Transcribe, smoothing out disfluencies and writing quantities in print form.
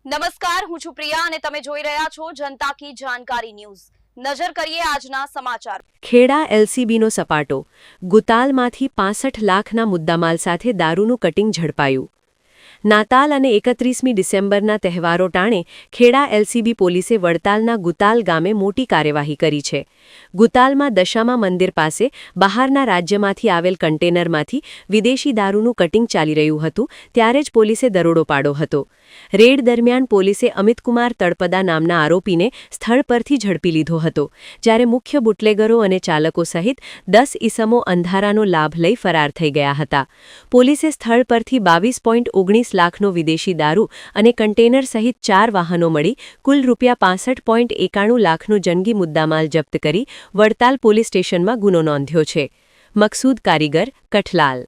નમસ્કાર, હું છું પ્રિયા અને તમે જોઈ રહ્યા છો જનતા કી જાણકારી ન્યૂઝ। નજર કરીએ આજના સમાચાર। ખેડા એલસીબીનો સપાટો। ગુતાલમાંથી 65 લાખના મુદ્દામાલ સાથે દારૂનું કટિંગ ઝડપાયું। નાતાલ અને 31મી ડિસેમ્બરના તહેવારો ટાણે ખેડા એલસીબી પોલીસે વડતાલના ગુતાલ ગામે મોટી કાર્યવાહી કરી છે। ગુતાલમાં દશામા મંદિર પાસે બહારના રાજ્યમાંથી આવેલ કન્ટેનરમાંથી વિદેશી દારૂનું કટિંગ ચાલી રહ્યું હતું ત્યારે જ પોલીસે દરોડો પાડ્યો હતો। રેડ દરમિયાન પોલીસે અમિતકુમાર તળપદા નામના આરોપીને સ્થળ પરથી ઝડપી લીધો હતો, જ્યારે મુખ્ય બુટલેગરો અને ચાલકો સહિત 10 ઈસમો અંધારાનો લાભ લઈ ફરાર થઈ ગયા હતા। પોલીસે સ્થળ પરથી 22.19 લાખનો વિદેશી દારૂ અને કન્ટેનર સહિત 4 વાહનો મળી કુલ ₹65.91 લાખનો જંગી મુદ્દામાલ જપ્ત કરી વડતાલ પોલીસ સ્ટેશનમાં ગુનો નોંધ્યો છે। મકસૂદ કારીગર, કઠલાલ।